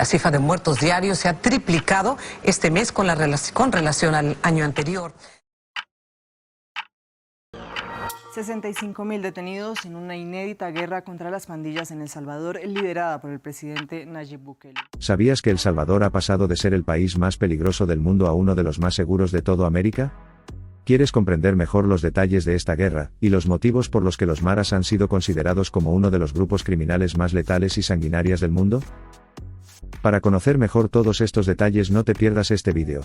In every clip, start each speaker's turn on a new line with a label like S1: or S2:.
S1: cifra de muertos diarios se ha triplicado este mes con relación al año anterior.
S2: 65.000 detenidos en una inédita guerra contra las pandillas en El Salvador, liderada por el presidente Nayib Bukele.
S3: ¿Sabías que El Salvador ha pasado de ser el país más peligroso del mundo a uno de los más seguros de toda América? ¿Quieres comprender mejor los detalles de esta guerra, y los motivos por los que los maras han sido considerados como uno de los grupos criminales más letales y sanguinarios del mundo? Para conocer mejor todos estos detalles no te pierdas este vídeo.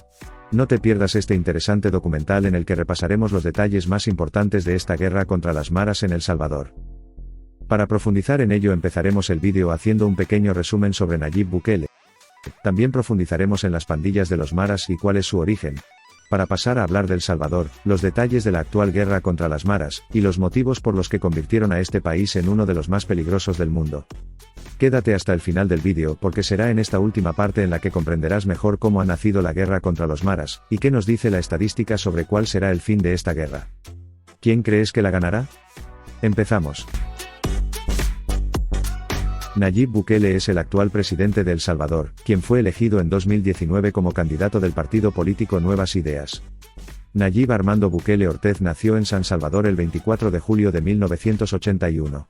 S3: No te pierdas este interesante documental en el que repasaremos los detalles más importantes de esta guerra contra las maras en El Salvador. Para profundizar en ello empezaremos el vídeo haciendo un pequeño resumen sobre Nayib Bukele. También profundizaremos en las pandillas de los maras y cuál es su origen. Para pasar a hablar de El Salvador, los detalles de la actual guerra contra las maras, y los motivos por los que convirtieron a este país en uno de los más peligrosos del mundo. Quédate hasta el final del vídeo porque será en esta última parte en la que comprenderás mejor cómo ha nacido la guerra contra los maras, y qué nos dice la estadística sobre cuál será el fin de esta guerra. ¿Quién crees que la ganará? Empezamos. Nayib Bukele es el actual presidente de El Salvador, quien fue elegido en 2019 como candidato del partido político Nuevas Ideas. Nayib Armando Bukele Ortez nació en San Salvador el 24 de julio de 1981.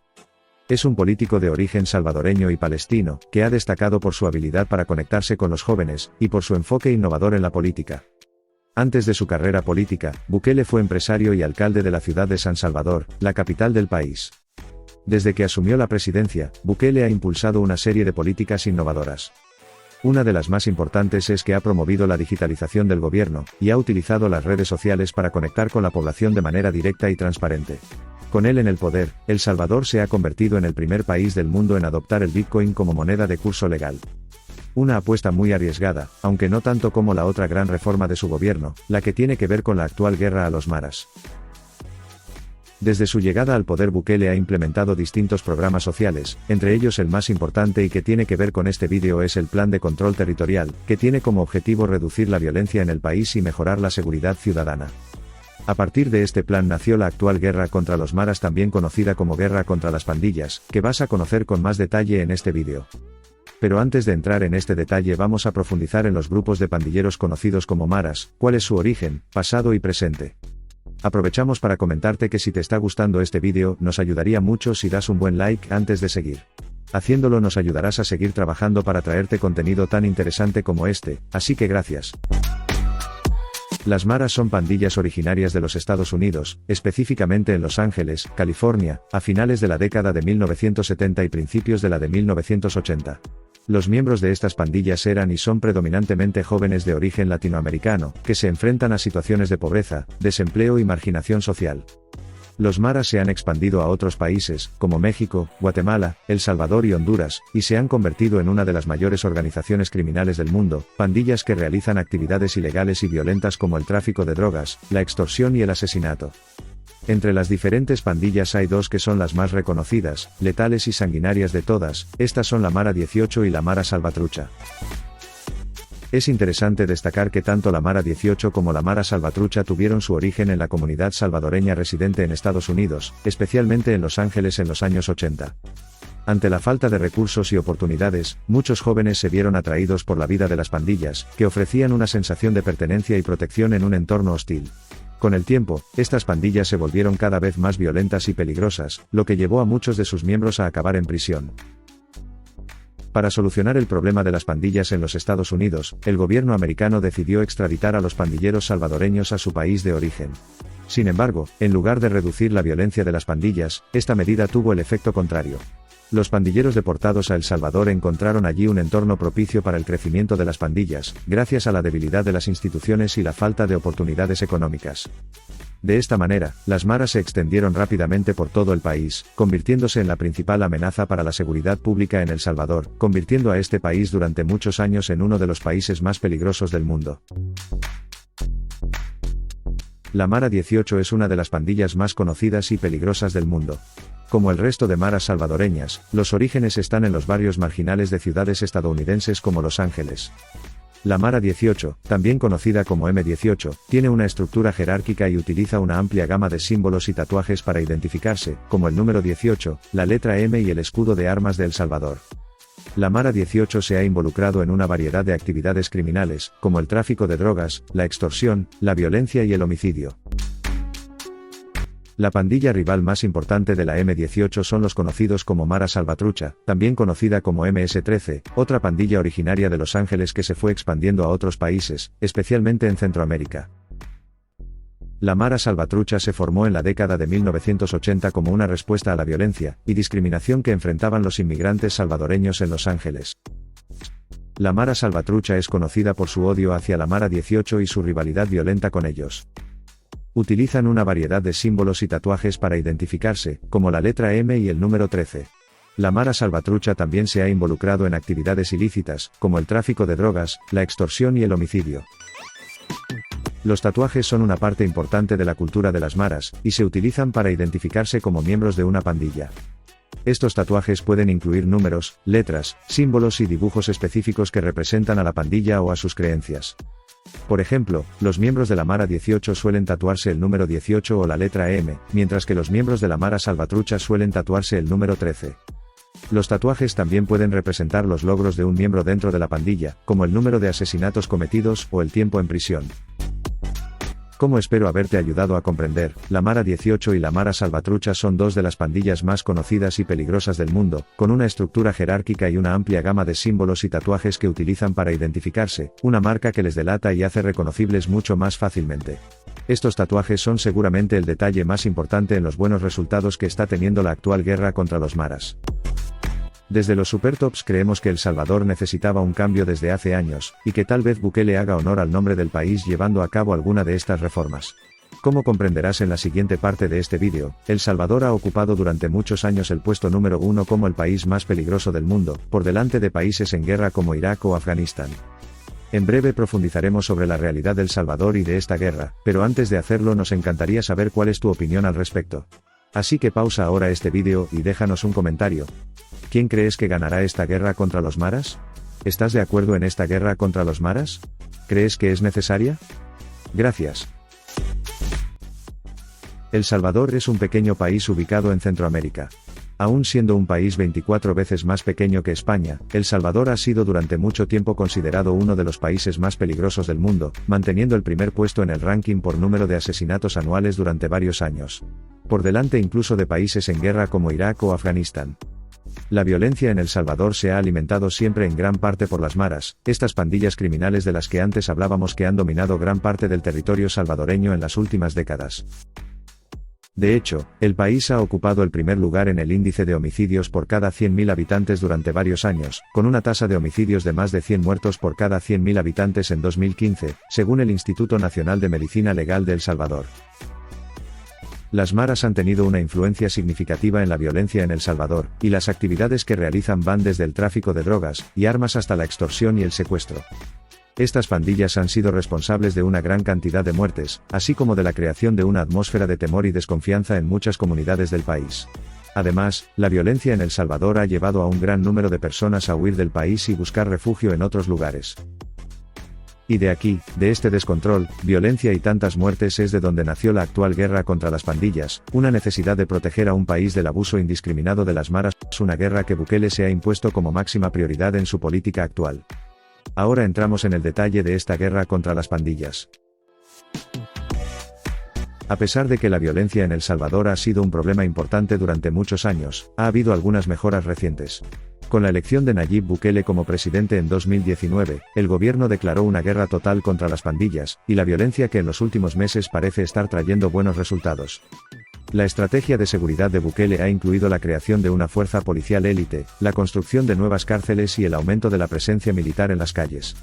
S3: Es un político de origen salvadoreño y palestino, que ha destacado por su habilidad para conectarse con los jóvenes, y por su enfoque innovador en la política. Antes de su carrera política, Bukele fue empresario y alcalde de la ciudad de San Salvador, la capital del país. Desde que asumió la presidencia, Bukele ha impulsado una serie de políticas innovadoras. Una de las más importantes es que ha promovido la digitalización del gobierno, y ha utilizado las redes sociales para conectar con la población de manera directa y transparente. Con él en el poder, El Salvador se ha convertido en el primer país del mundo en adoptar el Bitcoin como moneda de curso legal. Una apuesta muy arriesgada, aunque no tanto como la otra gran reforma de su gobierno, la que tiene que ver con la actual guerra a los maras. Desde su llegada al poder Bukele ha implementado distintos programas sociales, entre ellos el más importante y que tiene que ver con este vídeo es el Plan de Control Territorial, que tiene como objetivo reducir la violencia en el país y mejorar la seguridad ciudadana. A partir de este plan nació la actual guerra contra los maras, también conocida como guerra contra las pandillas, que vas a conocer con más detalle en este vídeo. Pero antes de entrar en este detalle vamos a profundizar en los grupos de pandilleros conocidos como maras, cuál es su origen, pasado y presente. Aprovechamos para comentarte que si te está gustando este vídeo, nos ayudaría mucho si das un buen like antes de seguir. Haciéndolo nos ayudarás a seguir trabajando para traerte contenido tan interesante como este, así que gracias. Las maras son pandillas originarias de los Estados Unidos, específicamente en Los Ángeles, California, a finales de la década de 1970 y principios de la de 1980. Los miembros de estas pandillas eran y son predominantemente jóvenes de origen latinoamericano, que se enfrentan a situaciones de pobreza, desempleo y marginación social. Los maras se han expandido a otros países, como México, Guatemala, El Salvador y Honduras, y se han convertido en una de las mayores organizaciones criminales del mundo, pandillas que realizan actividades ilegales y violentas como el tráfico de drogas, la extorsión y el asesinato. Entre las diferentes pandillas hay dos que son las más reconocidas, letales y sanguinarias de todas, estas son la Mara 18 y la Mara Salvatrucha. Es interesante destacar que tanto la Mara 18 como la Mara Salvatrucha tuvieron su origen en la comunidad salvadoreña residente en Estados Unidos, especialmente en Los Ángeles en los años 80. Ante la falta de recursos y oportunidades, muchos jóvenes se vieron atraídos por la vida de las pandillas, que ofrecían una sensación de pertenencia y protección en un entorno hostil. Con el tiempo, estas pandillas se volvieron cada vez más violentas y peligrosas, lo que llevó a muchos de sus miembros a acabar en prisión. Para solucionar el problema de las pandillas en los Estados Unidos, el gobierno americano decidió extraditar a los pandilleros salvadoreños a su país de origen. Sin embargo, en lugar de reducir la violencia de las pandillas, esta medida tuvo el efecto contrario. Los pandilleros deportados a El Salvador encontraron allí un entorno propicio para el crecimiento de las pandillas, gracias a la debilidad de las instituciones y la falta de oportunidades económicas. De esta manera, las maras se extendieron rápidamente por todo el país, convirtiéndose en la principal amenaza para la seguridad pública en El Salvador, convirtiendo a este país durante muchos años en uno de los países más peligrosos del mundo. La Mara 18 es una de las pandillas más conocidas y peligrosas del mundo. Como el resto de maras salvadoreñas, los orígenes están en los barrios marginales de ciudades estadounidenses como Los Ángeles. La Mara 18, también conocida como M18, tiene una estructura jerárquica y utiliza una amplia gama de símbolos y tatuajes para identificarse, como el número 18, la letra M y el escudo de armas de El Salvador. La Mara 18 se ha involucrado en una variedad de actividades criminales, como el tráfico de drogas, la extorsión, la violencia y el homicidio. La pandilla rival más importante de la M18 son los conocidos como Mara Salvatrucha, también conocida como MS-13, otra pandilla originaria de Los Ángeles que se fue expandiendo a otros países, especialmente en Centroamérica. La Mara Salvatrucha se formó en la década de 1980 como una respuesta a la violencia y discriminación que enfrentaban los inmigrantes salvadoreños en Los Ángeles. La Mara Salvatrucha es conocida por su odio hacia la Mara 18 y su rivalidad violenta con ellos. Utilizan una variedad de símbolos y tatuajes para identificarse, como la letra M y el número 13. La Mara Salvatrucha también se ha involucrado en actividades ilícitas, como el tráfico de drogas, la extorsión y el homicidio. Los tatuajes son una parte importante de la cultura de las maras, y se utilizan para identificarse como miembros de una pandilla. Estos tatuajes pueden incluir números, letras, símbolos y dibujos específicos que representan a la pandilla o a sus creencias. Por ejemplo, los miembros de la Mara 18 suelen tatuarse el número 18 o la letra M, mientras que los miembros de la Mara Salvatrucha suelen tatuarse el número 13. Los tatuajes también pueden representar los logros de un miembro dentro de la pandilla, como el número de asesinatos cometidos o el tiempo en prisión. Como espero haberte ayudado a comprender, la Mara 18 y la Mara Salvatrucha son dos de las pandillas más conocidas y peligrosas del mundo, con una estructura jerárquica y una amplia gama de símbolos y tatuajes que utilizan para identificarse, una marca que les delata y hace reconocibles mucho más fácilmente. Estos tatuajes son seguramente el detalle más importante en los buenos resultados que está teniendo la actual guerra contra los maras. Desde los Supertops creemos que El Salvador necesitaba un cambio desde hace años, y que tal vez Bukele haga honor al nombre del país llevando a cabo alguna de estas reformas. Como comprenderás en la siguiente parte de este vídeo, El Salvador ha ocupado durante muchos años el puesto número 1 como el país más peligroso del mundo, por delante de países en guerra como Irak o Afganistán. En breve profundizaremos sobre la realidad del Salvador y de esta guerra, pero antes de hacerlo nos encantaría saber cuál es tu opinión al respecto. Así que pausa ahora este vídeo y déjanos un comentario. ¿Quién crees que ganará esta guerra contra los maras? ¿Estás de acuerdo en esta guerra contra los maras? ¿Crees que es necesaria? Gracias. El Salvador es un pequeño país ubicado en Centroamérica. Aún siendo un país 24 veces más pequeño que España, El Salvador ha sido durante mucho tiempo considerado uno de los países más peligrosos del mundo, manteniendo el primer puesto en el ranking por número de asesinatos anuales durante varios años. Por delante incluso de países en guerra como Irak o Afganistán. La violencia en El Salvador se ha alimentado siempre en gran parte por las maras, estas pandillas criminales de las que antes hablábamos que han dominado gran parte del territorio salvadoreño en las últimas décadas. De hecho, el país ha ocupado el primer lugar en el índice de homicidios por cada 100.000 habitantes durante varios años, con una tasa de homicidios de más de 100 muertos por cada 100.000 habitantes en 2015, según el Instituto Nacional de Medicina Legal de El Salvador. Las maras han tenido una influencia significativa en la violencia en El Salvador, y las actividades que realizan van desde el tráfico de drogas y armas hasta la extorsión y el secuestro. Estas pandillas han sido responsables de una gran cantidad de muertes, así como de la creación de una atmósfera de temor y desconfianza en muchas comunidades del país. Además, la violencia en El Salvador ha llevado a un gran número de personas a huir del país y buscar refugio en otros lugares. Y de aquí, de este descontrol, violencia y tantas muertes es de donde nació la actual guerra contra las pandillas, una necesidad de proteger a un país del abuso indiscriminado de las maras, una guerra que Bukele se ha impuesto como máxima prioridad en su política actual. Ahora entramos en el detalle de esta guerra contra las pandillas. A pesar de que la violencia en El Salvador ha sido un problema importante durante muchos años, ha habido algunas mejoras recientes. Con la elección de Nayib Bukele como presidente en 2019, el gobierno declaró una guerra total contra las pandillas, y la violencia que en los últimos meses parece estar trayendo buenos resultados. La estrategia de seguridad de Bukele ha incluido la creación de una fuerza policial élite, la construcción de nuevas cárceles y el aumento de la presencia militar en las calles.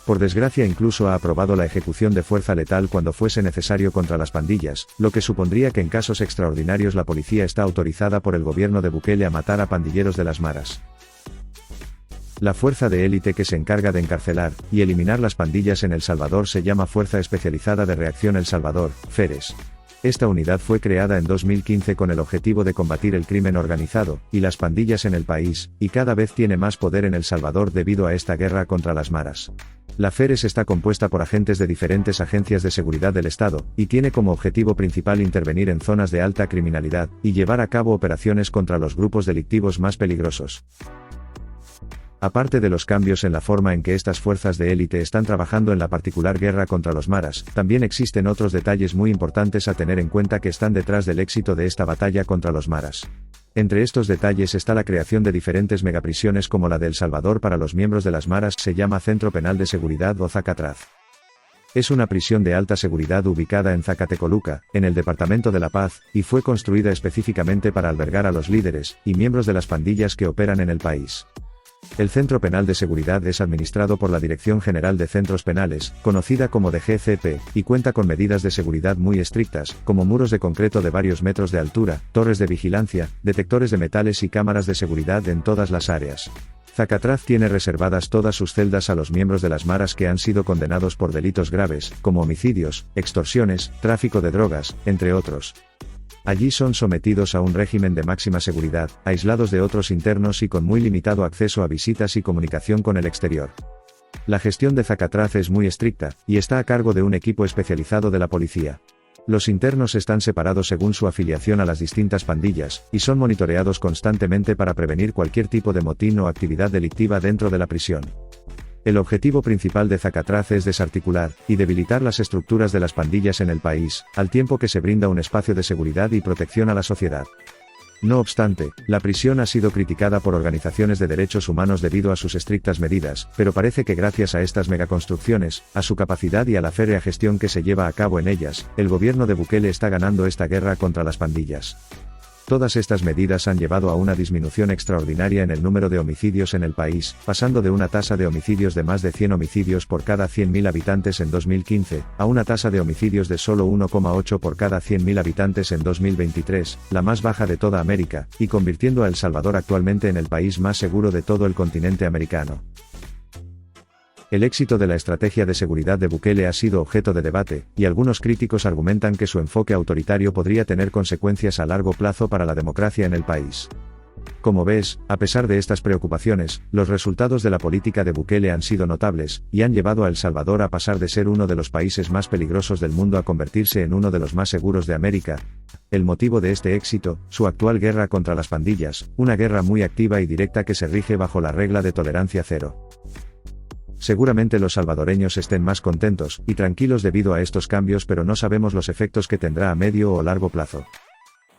S3: Por desgracia incluso ha aprobado la ejecución de fuerza letal cuando fuese necesario contra las pandillas, lo que supondría que en casos extraordinarios la policía está autorizada por el gobierno de Bukele a matar a pandilleros de las maras. La fuerza de élite que se encarga de encarcelar y eliminar las pandillas en El Salvador se llama Fuerza Especializada de Reacción El Salvador, FERES. Esta unidad fue creada en 2015 con el objetivo de combatir el crimen organizado y las pandillas en el país, y cada vez tiene más poder en El Salvador debido a esta guerra contra las maras. La FERES está compuesta por agentes de diferentes agencias de seguridad del Estado, y tiene como objetivo principal intervenir en zonas de alta criminalidad, y llevar a cabo operaciones contra los grupos delictivos más peligrosos. Aparte de los cambios en la forma en que estas fuerzas de élite están trabajando en la particular guerra contra los maras, también existen otros detalles muy importantes a tener en cuenta que están detrás del éxito de esta batalla contra los maras. Entre estos detalles está la creación de diferentes megaprisiones como la de El Salvador para los miembros de las maras, se llama Centro Penal de Seguridad o Zacatraz. Es una prisión de alta seguridad ubicada en Zacatecoluca, en el Departamento de La Paz, y fue construida específicamente para albergar a los líderes y miembros de las pandillas que operan en el país. El Centro Penal de Seguridad es administrado por la Dirección General de Centros Penales, conocida como DGCP, y cuenta con medidas de seguridad muy estrictas, como muros de concreto de varios metros de altura, torres de vigilancia, detectores de metales y cámaras de seguridad en todas las áreas. Zacatraz tiene reservadas todas sus celdas a los miembros de las maras que han sido condenados por delitos graves, como homicidios, extorsiones, tráfico de drogas, entre otros. Allí son sometidos a un régimen de máxima seguridad, aislados de otros internos y con muy limitado acceso a visitas y comunicación con el exterior. La gestión de Zacatraz es muy estricta, y está a cargo de un equipo especializado de la policía. Los internos están separados según su afiliación a las distintas pandillas, y son monitoreados constantemente para prevenir cualquier tipo de motín o actividad delictiva dentro de la prisión. El objetivo principal de Zacatraz es desarticular y debilitar las estructuras de las pandillas en el país, al tiempo que se brinda un espacio de seguridad y protección a la sociedad. No obstante, la prisión ha sido criticada por organizaciones de derechos humanos debido a sus estrictas medidas, pero parece que gracias a estas megaconstrucciones, a su capacidad y a la férrea gestión que se lleva a cabo en ellas, el gobierno de Bukele está ganando esta guerra contra las pandillas. Todas estas medidas han llevado a una disminución extraordinaria en el número de homicidios en el país, pasando de una tasa de homicidios de más de 100 homicidios por cada 100.000 habitantes en 2015, a una tasa de homicidios de solo 1,8 por cada 100.000 habitantes en 2023, la más baja de toda América, y convirtiendo a El Salvador actualmente en el país más seguro de todo el continente americano. El éxito de la estrategia de seguridad de Bukele ha sido objeto de debate, y algunos críticos argumentan que su enfoque autoritario podría tener consecuencias a largo plazo para la democracia en el país. Como ves, a pesar de estas preocupaciones, los resultados de la política de Bukele han sido notables, y han llevado a El Salvador a pasar de ser uno de los países más peligrosos del mundo a convertirse en uno de los más seguros de América. El motivo de este éxito, su actual guerra contra las pandillas, una guerra muy activa y directa que se rige bajo la regla de tolerancia cero. Seguramente los salvadoreños estén más contentos y tranquilos debido a estos cambios, pero no sabemos los efectos que tendrá a medio o largo plazo.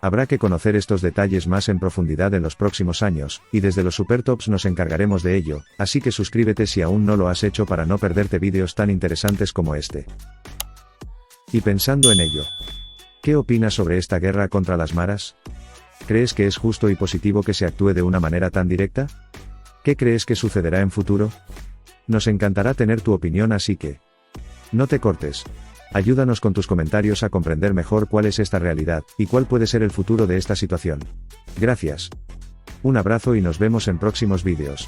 S3: Habrá que conocer estos detalles más en profundidad en los próximos años, y desde los Supertops nos encargaremos de ello, así que suscríbete si aún no lo has hecho para no perderte vídeos tan interesantes como este. Y pensando en ello, ¿qué opinas sobre esta guerra contra las maras? ¿Crees que es justo y positivo que se actúe de una manera tan directa? ¿Qué crees que sucederá en futuro? Nos encantará tener tu opinión, así que no te cortes. Ayúdanos con tus comentarios a comprender mejor cuál es esta realidad, y cuál puede ser el futuro de esta situación. Gracias. Un abrazo y nos vemos en próximos vídeos.